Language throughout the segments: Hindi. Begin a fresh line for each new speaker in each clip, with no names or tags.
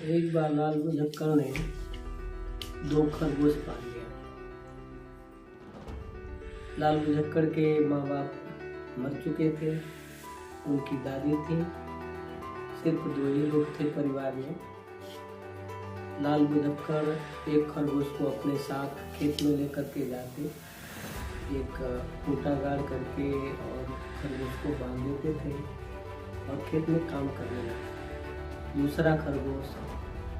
एक बार लाल बुझक्कड़ ने दो खरगोश पाल लिया। लाल बुझक्कड़ के माँ बाप मर चुके थे, उनकी दादी थी, सिर्फ दो ही लोग थे परिवार में। लाल बुझक्कड़ एक खरगोश को अपने साथ खेत में लेकर के जाते, एक खूंटा गाड़ करके और खरगोश को बांध देते थे और खेत में काम करने लगते। दूसरा खरगोश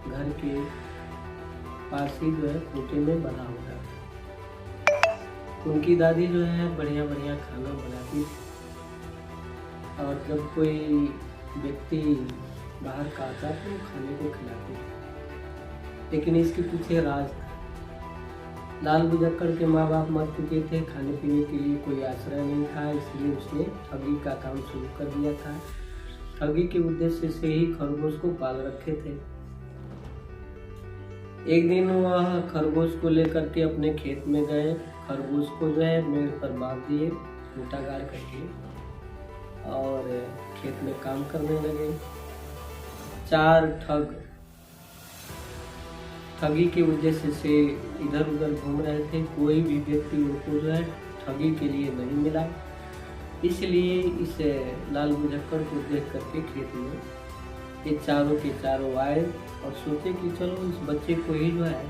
घर के पास ही जो है खूंटे में बंधा होता था। उनकी दादी जो है बढ़िया बढ़िया खाना बनाती थी और जब कोई व्यक्ति बाहर का आता तो वो खाने को खिलाती थी। लेकिन इसके पीछे राज था। लाल बुझक्कड़ के माँ बाप मर चुके थे, खाने पीने के लिए कोई आश्रय नहीं था, इसलिए उसने ठगी का काम शुरू कर दिया था। ठगी के उद्देश्य से ही खरगोश को पाल रखे थे। एक दिन वह खरगोश को लेकर के अपने खेत में गए। खरगोश को जो है मेड़ पर बांध दिए खूंटा गाड़ करके और खेत में काम करने लगे। चार ठगी के उद्देश्य से इधर उधर घूम रहे थे। कोई भी व्यक्ति उनको जो है ठगी के लिए नहीं मिला, इसलिए इस लाल बुझक्कड़ को देख करके खेत में ये चारों के चारों आए और सोचे कि चलो इस बच्चे को ही जो है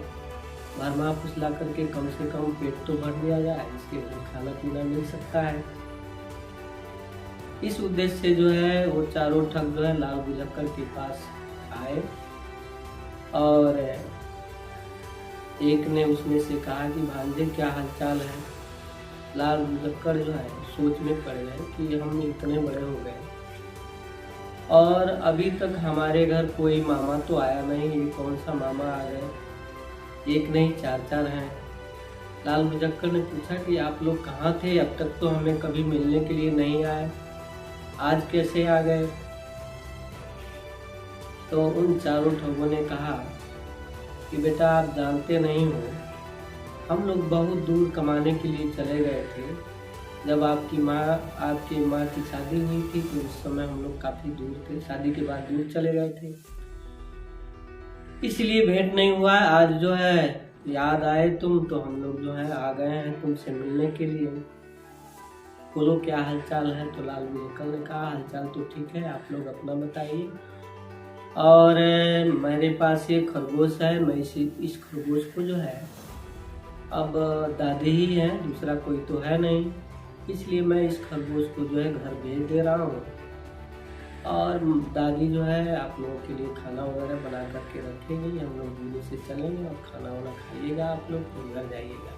भरमा फुसला करके कम से कम पेट तो भर दिया जाए, इसके लिए खाना पीना मिल सकता है। इस उद्देश्य से जो है वो चारों ठग जो है लाल बुझक्कड़ के पास आए और एक ने उसमें से कहा कि भांजे क्या हालचाल है। लाल बुझक्कड़ जो है सोच में पड़ गए कि हम इतने बड़े हो गए और अभी तक हमारे घर कोई मामा तो आया नहीं, ये कौन सा मामा आ गए, एक नहीं चार चार हैं। लाल बुझक्कड़ ने पूछा कि आप लोग कहाँ थे, अब तक तो हमें कभी मिलने के लिए नहीं आए, आज कैसे आ गए। तो उन चारों ठगों ने कहा कि बेटा आप जानते नहीं हो, हम लोग बहुत दूर कमाने के लिए चले गए थे। जब आपकी माँ की शादी हुई थी तो उस समय हम लोग काफ़ी दूर थे, शादी के बाद दूर चले गए थे, इसलिए भेंट नहीं हुआ। आज जो है याद आए तुम तो हम लोग जो है आ गए हैं तुमसे मिलने के लिए, बोलो क्या हालचाल है। तो लाल बुझक्कड़ ने कहा हालचाल तो ठीक है, आप लोग अपना बताइए। और मेरे पास ये खरगोश है, मैं इस खरगोश को जो है अब दादी ही है, दूसरा कोई तो है नहीं, इसलिए मैं इस खरगोश को जो है घर भेज दे रहा हूँ और दादी जो है आप लोगों के लिए खाना वगैरह बना करके रखेंगी, हम लोग दिल्ली से चलेंगे और खाना वाना खाइएगा, आप लोग तो घर जाइएगा।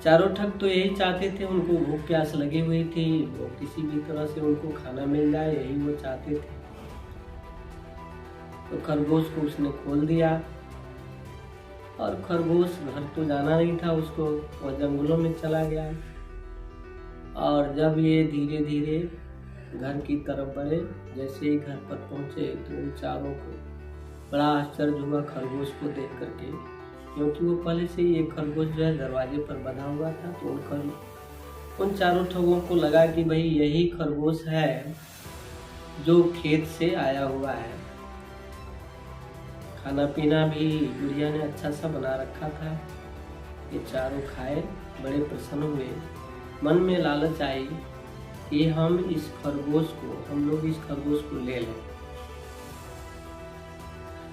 चारों ठग तो यही चाहते थे, उनको भूख प्यास लगी हुई थी, वो किसी भी तरह से उनको खाना मिल जाए यही वो चाहते थे। तो खरगोश को उसने खोल दिया और खरगोश घर तो जाना नहीं था उसको, वह जंगलों में चला गया। और जब ये धीरे धीरे घर की तरफ बढ़े, जैसे ही घर पर पहुंचे तो उन चारों को बड़ा आश्चर्य हुआ खरगोश को देख करके, क्योंकि वो पहले से ही एक खरगोश जो है दरवाजे पर बंधा हुआ था। तो उन चारों ठगों को लगा कि भाई यही खरगोश है जो खेत से आया हुआ है। खाना पीना भी गुड़िया ने अच्छा सा बना रखा था। ये चारों खाए, बड़े प्रसन्न हुए, मन में लालच आई कि हम लोग इस खरगोश को ले लें।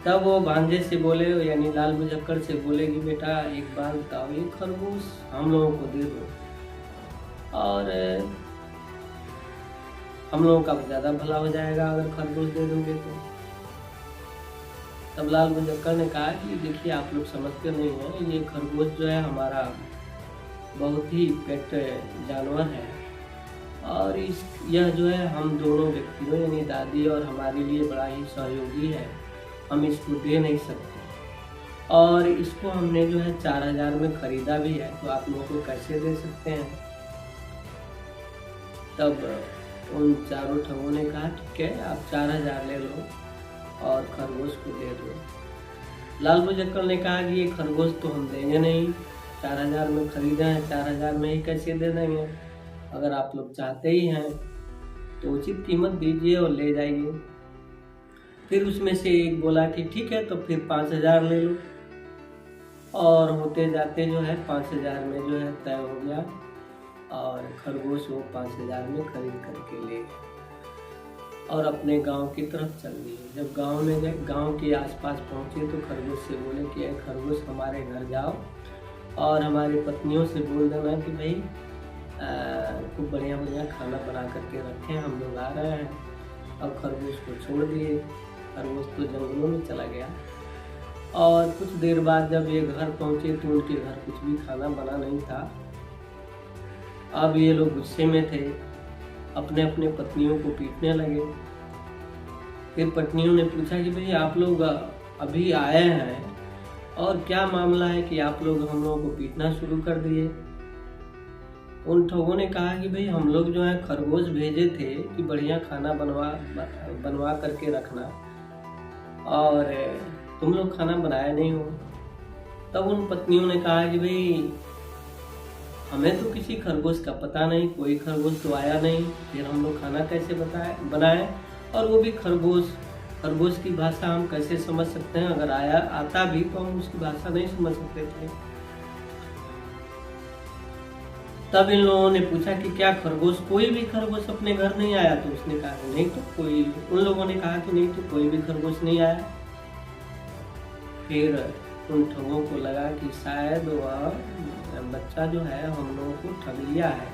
तब वो भांजे से बोले, यानी लाल बुझक्कड़ से बोले कि बेटा एक बात बताओ, ये खरगोश हम लोगों को दे दो और हम लोगों का ज़्यादा भला हो जाएगा अगर खरगोश दे दोगे तो। तब लाल बुझक्कड़ ने कहा कि देखिए आप लोग समझते नहीं हैं, ये खरगोश जो है हमारा बहुत ही पेट जानवर है और यह जो है हम दोनों व्यक्तियों यानी दादी और हमारे लिए बड़ा ही सहयोगी है, हम इसको दे नहीं सकते और इसको हमने जो है 4000 में खरीदा भी है, तो आप लोगों को कैसे दे सकते हैं। तब उन चारों ठगों ने कहा ठीक है आप 4000 ले लो और खरगोश को दे दो। लाल बुझक्कड़ ने कहा कि ये खरगोश तो हम देंगे नहीं, 4000 में खरीदे हैं, 4000 में ही कैसे दे देंगे, अगर आप लोग चाहते ही हैं तो उचित कीमत दीजिए और ले जाइए। फिर उसमें से एक बोला कि ठीक है तो फिर 5,000 ले लो, और होते जाते जो है 5,000 में जो है तय हो गया, और खरगोश वो 5,000 में खरीद करके ले गए और अपने गांव की तरफ चल दिए। जब गांव में गए, गांव के आसपास पहुंचे तो खरगोश से बोले कि अरे खरगोश, हमारे घर जाओ और हमारी पत्नियों से बोल देना कि भाई खूब बढ़िया बढ़िया खाना बना करके रखें, हम लोग आ रहे हैं। अब खरगोश को छोड़ दिए, खरगोश तो जंगलों में चला गया। और कुछ देर बाद जब ये घर पहुंचे तो उनके घर कुछ भी खाना बना नहीं था। अब ये लोग गुस्से में थे, अपने अपने पत्नियों को पीटने लगे। फिर पत्नियों ने पूछा कि भाई आप लोग अभी आए हैं और क्या मामला है कि आप लोग हम लोगों को पीटना शुरू कर दिए। उन ठगों ने कहा कि भाई हम लोग जो है खरगोश भेजे थे कि बढ़िया खाना बनवा करके रखना, और तुम लोग खाना बनाया नहीं हो। तब उन पत्नियों ने कहा कि भाई हमें तो किसी खरगोश का पता नहीं, कोई खरगोश तो आया नहीं, फिर हम लोग खाना कैसे बनाए, और वो भी खरगोश की भाषा हम कैसे समझ सकते हैं, अगर आता भी तो हम उसकी भाषा नहीं समझ सकते थे। तब इन लोगों ने पूछा कि क्या कोई भी खरगोश अपने घर नहीं आया? तो उसने कहा नहीं तो कोई, उन लोगों ने कहा कि नहीं तो कोई भी खरगोश नहीं आया। फिर उन ठगों को लगा कि शायद वह बच्चा जो है हम लोगों को ठग लिया है,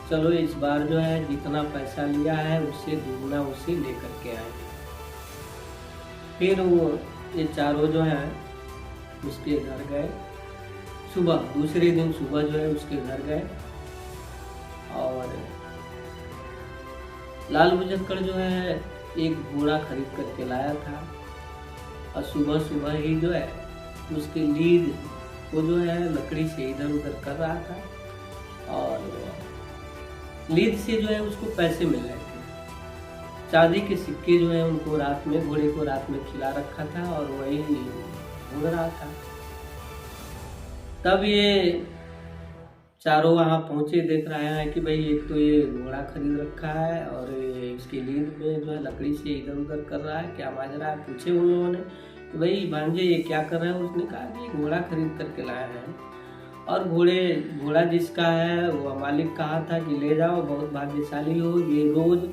चलो इस बार जो है जितना पैसा लिया है उससे दुगना उसे लेकर के आए। फिर वो ये चारों जो है उसके घर गए। सुबह दूसरे दिन सुबह जो है उसके घर गए, और लाल बुझक्कड़ जो है एक घोड़ा खरीद करके लाया था, और सुबह सुबह ही जो है उसके लीद को जो है लकड़ी से इधर उधर कर रहा था, और लीद से जो है उसको पैसे मिल रहे थे। चांदी के सिक्के जो है उनको रात में, घोड़े को रात में खिला रखा था और वही घूम रहा था। तब ये चारों वहाँ पहुँचे, देख रहे हैं कि भाई एक तो ये घोड़ा खरीद रखा है और ये इसकी लीद में जो है लकड़ी से इधर उधर कर रहा है, क्या माजरा है। पूछे उन लोगों ने कि भाई भांजे ये क्या कर रहे हैं? उसने कहा कि घोड़ा खरीद करके लाए हैं, और घोड़ा जिसका है वो मालिक कहा था कि ले जाओ, बहुत भाग्यशाली हो, ये रोज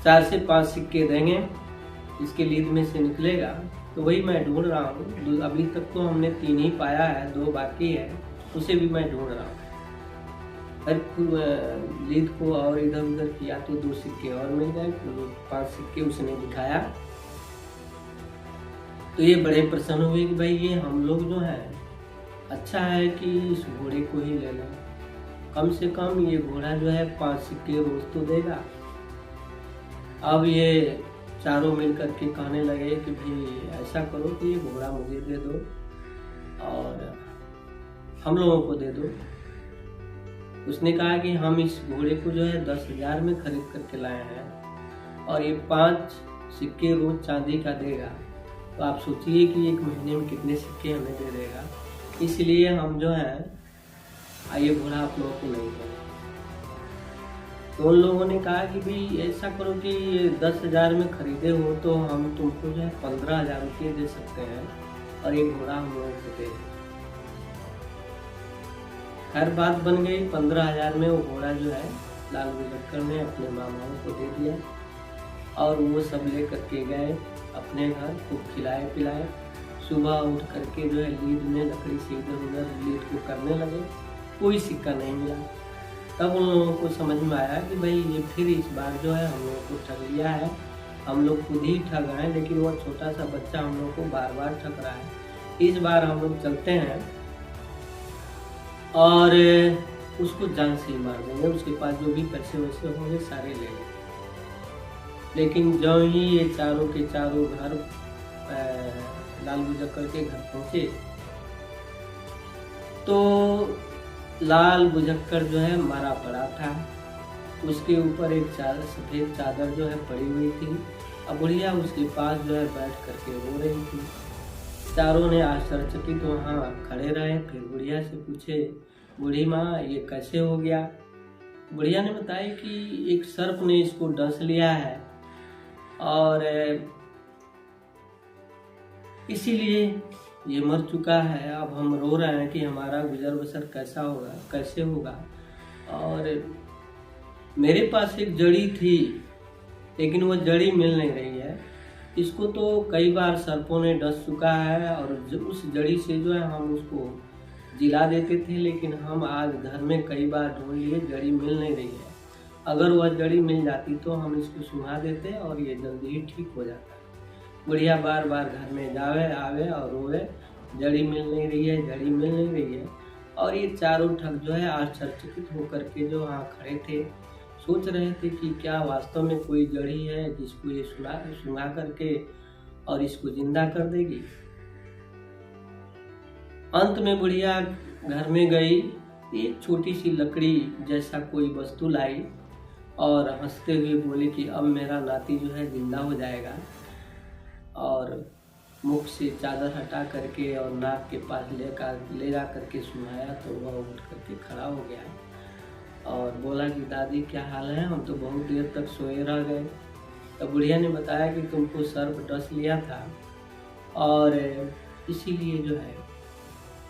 4 से 5 सिक्के देंगे, इसके लीद में से निकलेगा। तो वही मैं ढूंढ रहा हूँ, अभी तक तो हमने 3 ही पाया है, 2 बाकी है, उसे भी मैं ढूंढ रहा हूँ। हर लीद को और इधर उधर किया तो 2 सिक्के और मिल गए, 5 सिक्के उसने दिखाया। तो ये बड़े प्रसन्न हुए कि भाई ये हम लोग जो है अच्छा है कि इस घोड़े को ही ले लें, कम से कम ये घोड़ा जो है 5 सिक्के रोज तो देगा। अब ये चारों मिल करके कहने लगे कि भाई ऐसा करो कि ये घोड़ा मुझे दे दो और हम लोगों को दे दो। उसने कहा कि हम इस घोड़े को जो है 10,000 में खरीद करके लाए हैं और ये 5 सिक्के रोज चांदी का देगा। तो आप सोचिए कि 1 महीने में कितने सिक्के हमें दे देगा। इसलिए हम जो है ये घोड़ा आप लोगों को नहीं देंगे। तो उन लोगों ने कहा कि भाई ऐसा करो कि 10,000 में खरीदे हो तो हम तुमको जो है 15,000 रुपये दे सकते हैं और ये घोड़ा हम लोगों को दे। हर बात बन गई। 15,000 में वो घोड़ा जो है लाल बुझक्कड़ ने अपने मामाओं को दे दिया और वो सब ले करके गए अपने घर, खूब खिलाए पिलाए। सुबह उठ करके जो है लीद में लकड़ी से इधर उधर लीद को करने लगे, कोई सिक्का नहीं मिला। तब उन लोगों को समझ में आया कि भाई ये फिर इस बार जो है हम लोगों को ठग लिया है, हम लोग खुद ही ठग आए, लेकिन वो छोटा सा बच्चा हम लोग को बार बार ठग रहा है। इस बार हम लोग चलते हैं और उसको जान से ही मार देंगे, उसके पास जो भी पैसे वैसे होंगे सारे ले लेंगे। लेकिन जो ही ये चारों के चारों घर लाल बुझक्कड़ के घर पहुंचे तो लाल बुझक्कड़ जो है मरा पड़ा था, उसके ऊपर एक सफ़ेद चादर जो है पड़ी हुई थी। अब बुढ़िया उसके पास जो है बैठ करके रो रही थी। चारों ने आश्चर्यचकित वहाँ खड़े रहे। फिर बुढ़िया से पूछे, बूढ़ी माँ ये कैसे हो गया? बुढ़िया ने बताया कि एक सर्प ने इसको डस लिया है और इसीलिए ये मर चुका है। अब हम रो रहे हैं कि हमारा गुजर बसर कैसा होगा, कैसे होगा। और मेरे पास एक जड़ी थी, लेकिन वो जड़ी मिल नहीं रही है। इसको तो कई बार सर्पों ने डस चुका है, और उस जड़ी से जो है हम उसको जिला देते थे, लेकिन हम आज घर में कई बार ढूंढ लिए, जड़ी मिल नहीं रही है। अगर वह जड़ी मिल जाती तो हम इसको सुंघा देते और ये जल्दी ही ठीक हो जाता। बुढ़िया बार बार घर में जावे आवे और रोवे, जड़ी मिल नहीं रही है, जड़ी मिल नहीं रही है। और ये चारों ठग जो है आश्चर्यचकित होकर के जो वहाँ खड़े थे, सोच रहे थे कि क्या वास्तव में कोई जड़ी है जिसको ये सुंघा करके और इसको जिंदा कर देगी। अंत में बुढ़िया घर में गई, एक छोटी सी लकड़ी जैसा कोई वस्तु लाई और हंसते हुए बोली कि अब मेरा नाती जो है जिंदा हो जाएगा। और मुख से चादर हटा करके और नाक के पास ले जा करके सुनाया तो वह उठ करके खड़ा हो गया और बोला कि दादी क्या हाल है, हम तो बहुत देर तक सोए रह गए। तो बुढ़िया ने बताया कि तुमको सर्प डस लिया था और इसीलिए जो है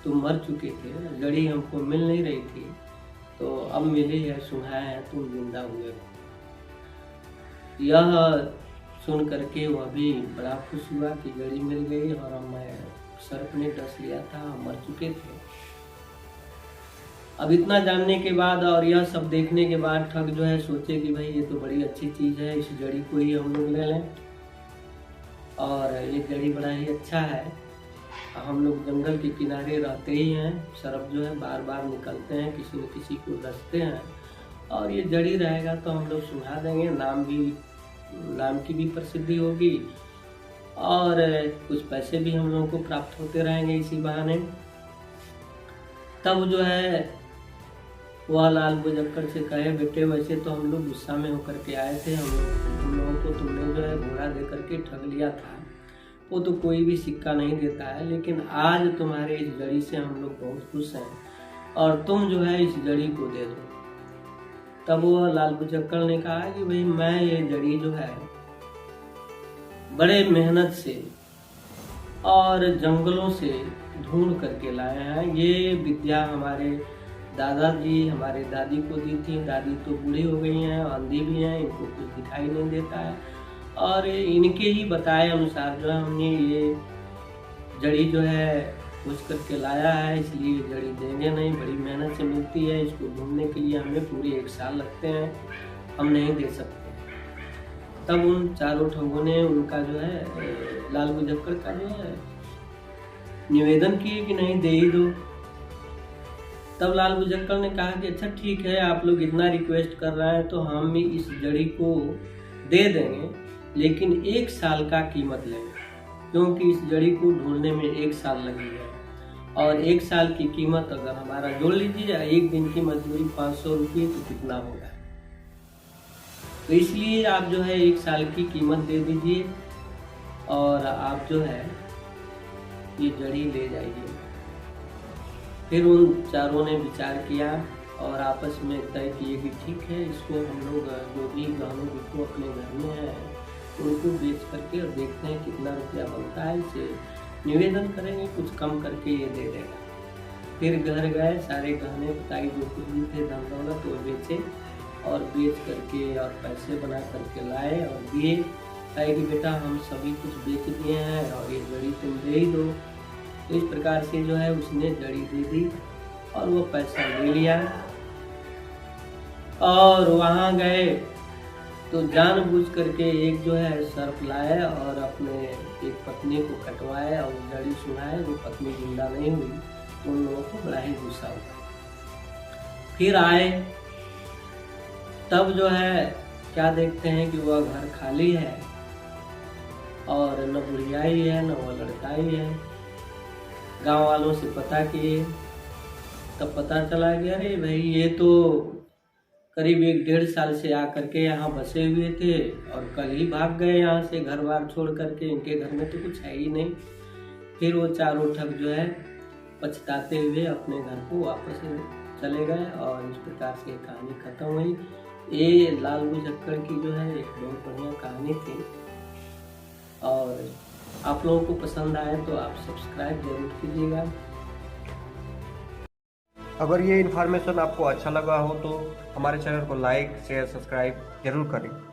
तुम मर चुके थे, जड़ी हमको मिल नहीं रही थी, तो अब मिली है, सुनाया है, तुम जिंदा हुए हो। यह सुन करके वह भी बड़ा खुश हुआ कि जड़ी मिल गई और हमें सर्प ने डस लिया था, हम मर चुके थे। अब इतना जानने के बाद और यह सब देखने के बाद ठग जो है सोचे कि भाई ये तो बड़ी अच्छी चीज़ है, इस जड़ी को ही हम लोग ले लें। और ये जड़ी बड़ा ही अच्छा है। हम लोग जंगल के किनारे रहते ही हैं, सर्प जो है बार बार निकलते हैं, किसी न किसी को डसते हैं, और ये जड़ी रहेगा तो हम लोग सुना देंगे, नाम की भी प्रसिद्धि होगी और कुछ पैसे भी हम लोगों को प्राप्त होते रहेंगे इसी बहाने। तब जो है वह लाल बुझक्कड़ से कहे, बेटे वैसे तो हम लोग गुस्सा में होकर के आए थे, हम लोगों को तुमने जो है घोड़ा दे करके ठग लिया था, वो तो कोई भी सिक्का नहीं देता है, लेकिन आज तुम्हारे इस जड़ी से हम लोग बहुत खुश हैं और तुम जो है इस जड़ी को दे दो। तब वो लाल बुझक्कड़ ने कहा कि भाई मैं ये जड़ी जो है बड़े मेहनत से और जंगलों से ढूंढ करके लाए हैं। ये विद्या हमारे दादाजी हमारे दादी को दी थी। दादी तो बूढ़ी हो गई हैं, अंधी भी हैं, इनको कुछ दिखाई नहीं देता है, और इनके ही बताए अनुसार जो है हमने ये जड़ी जो है खोज करके लाया है, इसलिए जड़ी देंगे नहीं, बड़ी मेहनत से मिलती है, इसको ढूंढने के लिए हमें पूरे 1 साल लगते हैं, हम नहीं दे सकते। तब उन चारों ठगों ने उनका जो है लाल बुझक्कड़ का जो है निवेदन किए कि नहीं दे ही दो। तब लाल बुझक्कड़ ने कहा कि अच्छा ठीक है, आप लोग इतना रिक्वेस्ट कर रहे हैं तो हम इस जड़ी को दे देंगे, लेकिन 1 साल का कीमत लेंगे, क्योंकि इस जड़ी को ढूंढने में 1 साल लगेगा और 1 साल की कीमत अगर हमारा जोड़ लीजिए, 1 दिन की मजदूरी 500 रुपये, तो कितना होगा। तो इसलिए आप जो है 1 साल की कीमत दे दीजिए और आप जो है ये जड़ी ले जाइए। फिर उन चारों ने विचार किया और आपस में तय किए कि ठीक है, इसको हम लोग जो भी गहनों को अपने घर में है उनको बेच करके और देखते हैं कितना रुपया बनता है, इसे निवेदन करेंगे, कुछ कम करके ये दे देगा। फिर घर गए, सारे गहने बताई जो कुछ भी थे धन दौलत वो बेचे और बेच करके और पैसे बना करके लाए और दिए, कहे कि बेटा हम सभी कुछ बेच दिए हैं और ये जड़ी तुम दे ही दो। तो इस प्रकार से जो है उसने जड़ी दे दी और वो पैसा ले लिया। और वहाँ गए तो जानबूझ करके एक जो है सर्प लाए और अपने एक पत्नी को कटवाए और जड़ी सुनाए, वो पत्नी जिंदा नहीं हुई, तो उन लोगों को बड़ा ही गुस्सा हुआ। फिर आए, तब जो है क्या देखते हैं कि वह घर खाली है और न बुढ़िया ही है न वह लड़का ही है। गांव वालों से पता किए, तब पता चला कि अरे भाई ये तो करीब 1-1.5 साल से आकर के यहाँ बसे हुए थे और कल ही भाग गए यहाँ से, घर बार छोड़ करके, इनके घर में तो कुछ है ही नहीं। फिर वो चारों ठग जो है पछताते हुए अपने घर को वापस चले गए और इस प्रकार से कहानी खत्म हुई। ये लाल बुझक्कड़ की जो है एक बहुत बढ़िया कहानी थी। और आप लोगों को पसंद आए तो आप सब्सक्राइब जरूर कीजिएगा।
अगर ये इन्फॉर्मेशन आपको अच्छा लगा हो तो हमारे चैनल को लाइक शेयर सब्सक्राइब जरूर करें।